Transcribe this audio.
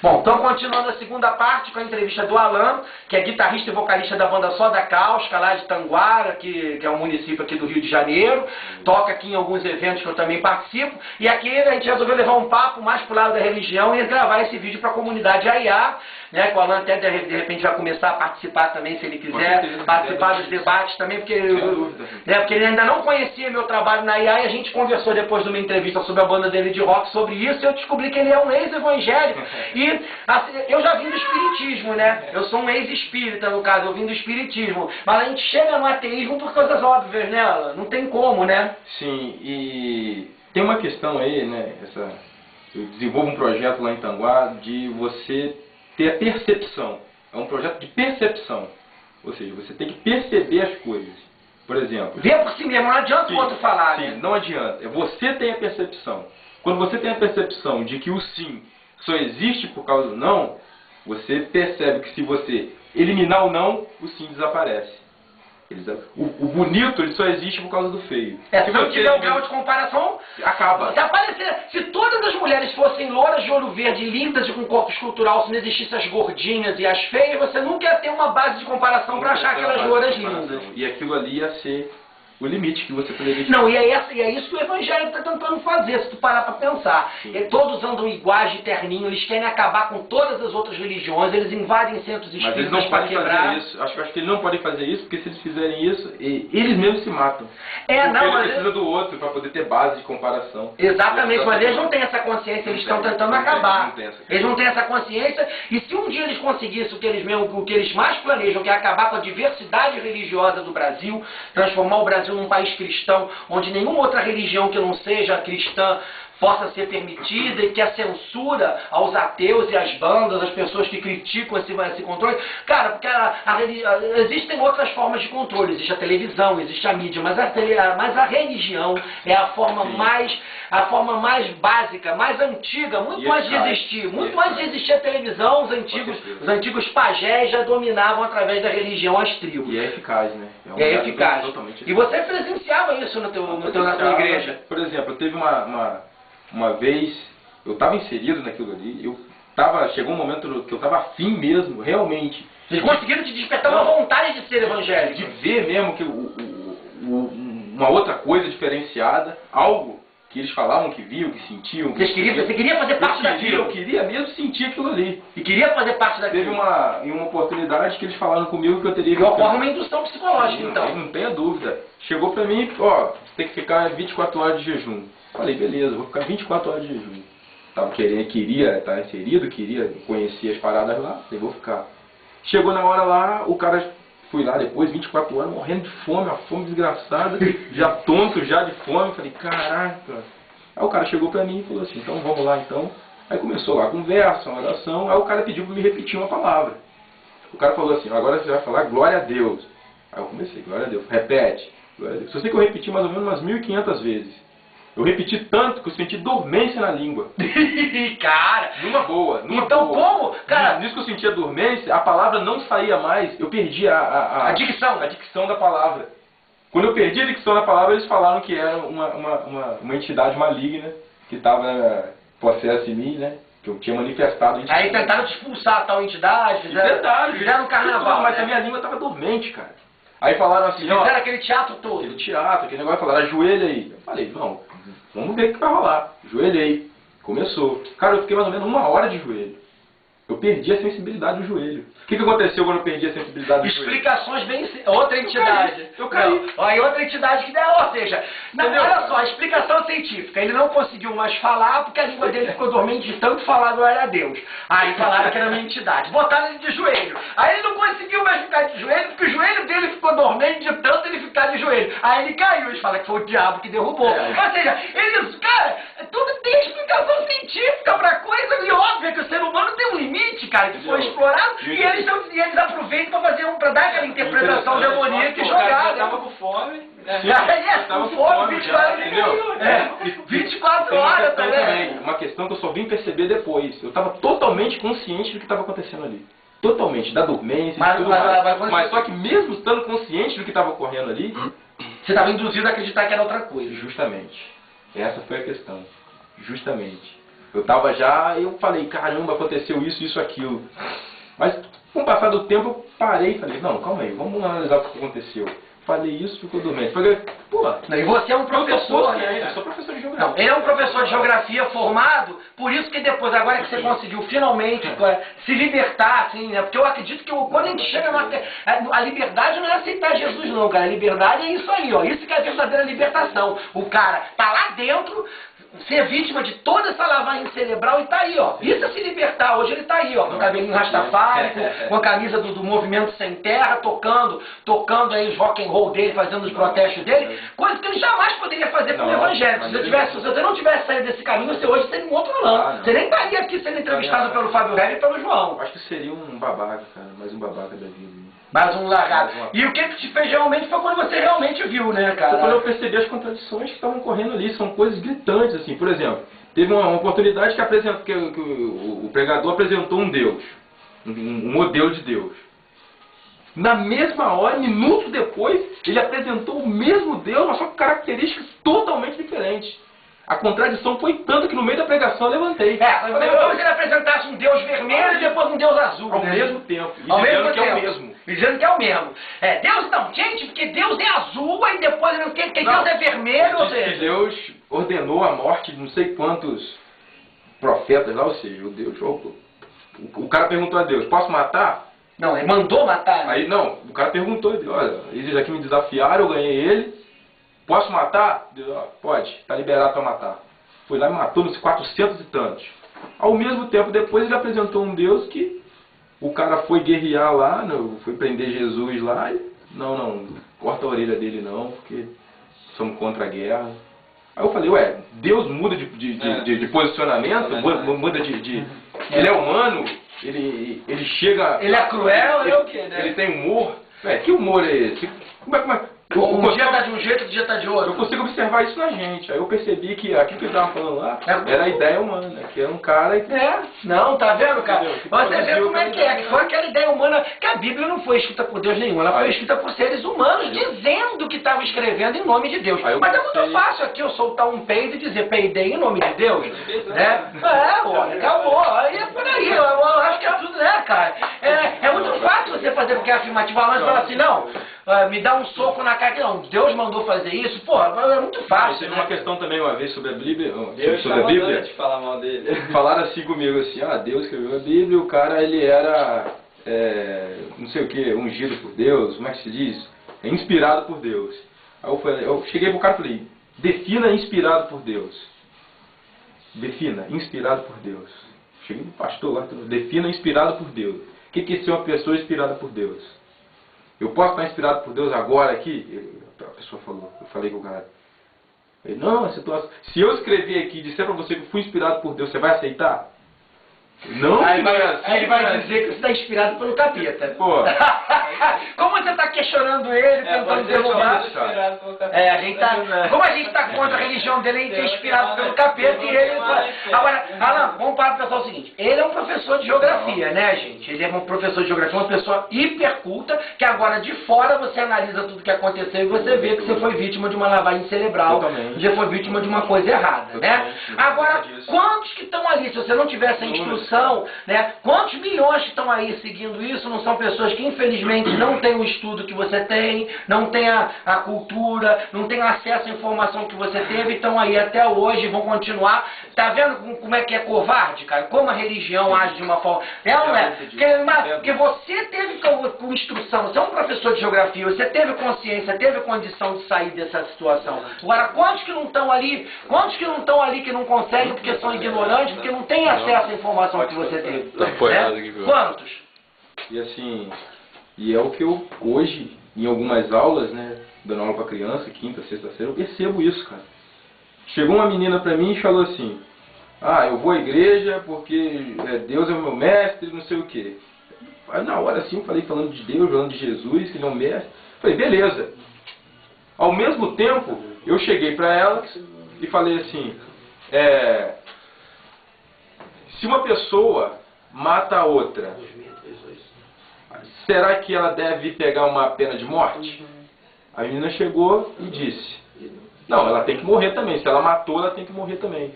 Bom, então continuando a segunda parte com a entrevista do Alan, que é guitarrista e vocalista da banda Soda Cáustica, lá de Tanguara, que é um município aqui do Rio de Janeiro. Toca aqui em alguns eventos que eu também participo. E aqui a gente resolveu levar um papo mais pro lado da religião e gravar esse vídeo para a comunidade AIA, né? Que o Alan até de repente vai começar a participar também, se ele quiser, participar dos debates também, porque ele ainda não conhecia meu trabalho na AIA e a gente conversou depois de uma entrevista sobre a banda dele de rock sobre isso, e eu descobri que ele é um ex-evangélico. E assim, eu já vim do espiritismo, né? Eu sou um ex-espírita, no caso, eu vim do espiritismo. Mas a gente chega no ateísmo por coisas óbvias, né, Alan? Não tem como, né? Sim, e tem uma questão aí, né? Eu desenvolvo um projeto lá em Tanguá de você ter a percepção. É um projeto de percepção. Ou seja, você tem que perceber as coisas. Por exemplo... Vê por si mesmo, não adianta o outro falar, sim, né? Não adianta. Você tem a percepção. Quando você tem a percepção de que o sim só existe por causa do não, você percebe que se você eliminar o não, o sim desaparece. O bonito ele só existe por causa do feio. Se não tiver o grau de comparação, acaba. Se todas as mulheres fossem louras de olho verde, lindas e com corpo escultural, se não existissem as gordinhas e as feias, você nunca ia ter uma base de comparação para achar aquelas louras lindas. E aquilo ali ia ser o limite que você poderia... Não, e é isso que o Evangelho está tentando fazer, se tu parar para pensar. Todos andam iguais de terninho, eles querem acabar com todas as outras religiões, eles invadem centros espíritas. Mas eles não podem fazer isso. Acho que eles não podem fazer isso, porque se eles fizerem isso, eles mesmos se matam. Porque ele precisa do outro para poder ter base de comparação. Exatamente, mas eles não têm essa consciência, eles estão tentando acabar. Eles não têm essa consciência, e se um dia eles conseguissem o que eles mais planejam, que é acabar com a diversidade religiosa do Brasil, transformar o Brasil num país cristão, onde nenhuma outra religião que não seja cristã possa ser permitida, e que a censura aos ateus e às bandas, às pessoas que criticam esse controle... Cara, porque existem outras formas de controle, existe a televisão, existe a mídia, mas a religião é a forma mais básica, mais antiga, muito antes de existir. Muito antes de existir a televisão, os antigos pajés já dominavam através da religião as tribos. E é eficaz, né? É eficaz. E você presenciava isso na tua igreja? Por exemplo, teve uma vez, eu estava inserido naquilo ali, chegou um momento que eu estava afim mesmo, realmente. Eles conseguiram te despertar uma vontade de ser evangélico. De ver mesmo que uma outra coisa diferenciada, algo que eles falavam, que viam, que sentiam. Você queria fazer parte daquilo? Eu queria mesmo sentir aquilo ali. E queria fazer parte daquilo. Teve uma oportunidade que eles falaram comigo que eu teria que... Ocorre uma indução psicológica, então. Não tenha dúvida. Chegou pra mim, ó, tem que ficar 24 horas de jejum. Falei, beleza, vou ficar 24 horas de jejum. Queria estar inserido, queria conhecer as paradas lá, falei, vou ficar. Chegou na hora lá, o cara... Fui lá depois, 24 horas, morrendo de fome, uma fome desgraçada, já tonto, já de fome. Falei, caraca. Aí o cara chegou pra mim e falou assim, então vamos lá então. Aí começou lá a conversa, uma oração, aí o cara pediu pra me repetir uma palavra. O cara falou assim, agora você vai falar glória a Deus. Aí eu comecei, glória a Deus, repete, glória a Deus. Só sei que eu repeti mais ou menos umas 1.500 vezes. Eu repeti tanto que eu senti dormência na língua. Cara! Numa boa. Então como? Cara, nisso que eu sentia dormência, a palavra não saía mais. Eu perdi a dicção da palavra. Quando eu perdi a dicção da palavra, eles falaram que era uma entidade maligna que estava possessa em mim, né? Que eu tinha manifestado. Aí tentaram te expulsar a tal entidade, fizeram um carnaval. Mas a minha língua estava dormente, cara. Aí falaram assim, ó... Fizeram aquele teatro todo. Aquele teatro, aquele negócio, falaram, ajoelha aí. Eu falei, vamos ver o que vai rolar. Joelhei. Começou. Cara, eu fiquei mais ou menos 1 hora de joelho. Eu perdi a sensibilidade do joelho. O que aconteceu quando eu perdi a sensibilidade do joelho? Explicações bem... Outra entidade. Eu caí. Aí outra entidade que deu, ou seja... olha só, a explicação científica. Ele não conseguiu mais falar porque a língua dele ficou dormente de tanto falar glória a Deus. Aí falaram que era uma entidade. Botaram ele de joelho. Aí ele não conseguiu mais ficar de joelho porque o joelho dele ficou dormente de tanto ele ficar de joelho. Aí ele caiu. Eles falam que foi o diabo que derrubou. Ou seja, eles... Cara, tudo tem explicação científica pra coisa e óbvia que o ser humano tem um limite, cara, que foi explorado, e eles aproveitam pra dar aquela interpretação demoníaca e jogar. Eu tava com fome. Com fome, 24 horas também. Uma questão que eu só vim perceber depois. Eu estava totalmente consciente do que estava acontecendo ali. Totalmente, da dormência e tudo mais. Mas só que mesmo estando consciente do que estava ocorrendo ali... Você estava induzido a acreditar que era outra coisa. Justamente. Essa foi a questão. Justamente. Eu tava já, eu falei, caramba, aconteceu isso, isso, aquilo. Mas com o passar do tempo eu parei e falei, não, calma aí, vamos analisar o que aconteceu. Falei isso, ficou dormente. Falei, pô, e você é um professor, né? né? Eu sou professor de geografia. Não, ele é um professor de geografia formado, por isso que depois, agora que você conseguiu finalmente se libertar, assim, né? Porque eu acredito que quando a gente chega a liberdade não é aceitar Jesus não, cara. A liberdade é isso aí, ó. Isso que é a verdadeira libertação. O cara tá lá dentro, ser vítima de toda essa lavagem cerebral e tá aí, ó. Isso é se libertar. Hoje ele tá aí, ó, com o cabelinho rastafari, com a camisa do Movimento Sem Terra, tocando aí os rock and roll dele, fazendo os protestos dele, coisa que ele jamais poderia fazer com o evangelho. Se você não tivesse saído desse caminho, você hoje seria um outro lã. Você nem estaria aqui sendo entrevistado pelo Fábio Heller e pelo João. Acho que seria um babaca, cara, mais um babaca da vida. Mais um largado. E o que te fez realmente foi quando você realmente viu, né, cara? Foi quando eu percebi as contradições que estavam correndo ali. São coisas gritantes, assim. Por exemplo, teve uma oportunidade que o pregador apresentou um Deus. Um modelo de Deus. Na mesma hora, minutos depois, ele apresentou o mesmo Deus, mas só com características totalmente diferentes. A contradição foi tanto que no meio da pregação eu levantei. Como se ele apresentasse um Deus vermelho e depois um Deus azul. Ao mesmo tempo. E ao dizendo mesmo que tempo. é o mesmo. Dizendo que é o mesmo. Deus não, gente, porque Deus é azul, aí depois que Deus é vermelho, ou seja... Deus ordenou a morte de não sei quantos profetas lá, ou seja, o Deus... O cara perguntou a Deus, posso matar? Não, ele mandou matar. Né? Aí não, o cara perguntou, olha, eles aqui me desafiaram, eu ganhei ele. Posso matar? Pode, está liberado para matar. Foi lá e matou nos 400 e tantos. Ao mesmo tempo, depois ele apresentou um Deus que o cara foi guerrear lá, foi prender Jesus lá e não, corta a orelha dele não, porque somos contra a guerra. Aí eu falei, ué, Deus muda de posicionamento, muda de... Ele é humano, ele chega... Ele é cruel, ele é o quê, né? Ele tem humor. Que humor é esse? Como é? Um dia tá de um jeito, outro dia tá de outro. Eu consigo observar isso na gente. Aí eu percebi que aquilo que ele estava falando lá era a ideia humana, que era um cara que... não, tá vendo, cara? Você vê como é que foi aquela ideia humana, que a Bíblia não foi escrita por Deus nenhum, ela foi escrita por seres humanos, dizendo que estavam escrevendo em nome de Deus. Mas é muito fácil aqui eu soltar um peido e dizer, peidei em nome de Deus, né? Olha, acabou. Aí é por aí, eu acho que é tudo, né, cara? É muito fácil você fazer porque é afirmativo, mas falar assim, não, me dá um soco na cara, não, Deus mandou fazer isso, pô, é muito fácil. Teve uma questão também uma vez sobre a Bíblia, sobre a Bíblia. De falar mal dele. Falaram assim comigo assim, Deus escreveu a Bíblia, o cara ele era, não sei o que, ungido por Deus, como é que se diz? Inspirado por Deus. Aí eu cheguei pro cara e falei, defina inspirado por Deus. Defina, inspirado por Deus. Cheguei no pastor lá, defina inspirado por Deus. O que é ser uma pessoa inspirada por Deus? Eu posso estar inspirado por Deus agora aqui? A pessoa falou, eu falei com o cara. Ele, não, a situação... Se eu escrever aqui e disser para você que eu fui inspirado por Deus, você vai aceitar? Não, aí ele vai dizer que você está inspirado pelo capeta. Pô. Como você está questionando ele, tentando derrubar? A gente tá, como a gente está contra a religião dele, a gente é inspirado pelo capeta e ele... Agora, Alan, vamos para pensar o seguinte. Ele é um professor de geografia, né, gente? Ele é um professor de geografia, uma pessoa hiperculta, que agora de fora você analisa tudo que aconteceu e você vê que você foi vítima de uma lavagem cerebral. Você foi vítima de uma coisa errada, né? Agora, quantos que estão ali, se você não tivesse a instrução, né? Quantos milhões que estão aí seguindo isso não são pessoas que infelizmente não têm o estudo que você tem, não têm a cultura, não têm acesso à informação que você teve, e estão aí até hoje, vão continuar. Tá vendo como é que é covarde, cara? Como a religião age de uma forma... não é? Porque você teve com instrução, você é um professor de geografia, você teve consciência, teve condição de sair dessa situação. Agora, quantos que não estão ali, que não conseguem porque são ignorantes, porque não têm acesso à informação que você teve? Quantos? E assim, é o que eu hoje, em algumas aulas, né, dando aula para criança, quinta, sexta-feira, eu percebo isso, cara. Chegou uma menina para mim e falou assim, eu vou à igreja porque Deus é o meu mestre, não sei o quê. Aí na hora assim, eu falei falando de Deus, falando de Jesus, que ele é um mestre. Falei, beleza. Ao mesmo tempo, eu cheguei para ela e falei assim, se uma pessoa mata a outra, será que ela deve pegar uma pena de morte? A menina chegou e disse, não, ela tem que morrer também. Se ela matou, ela tem que morrer também.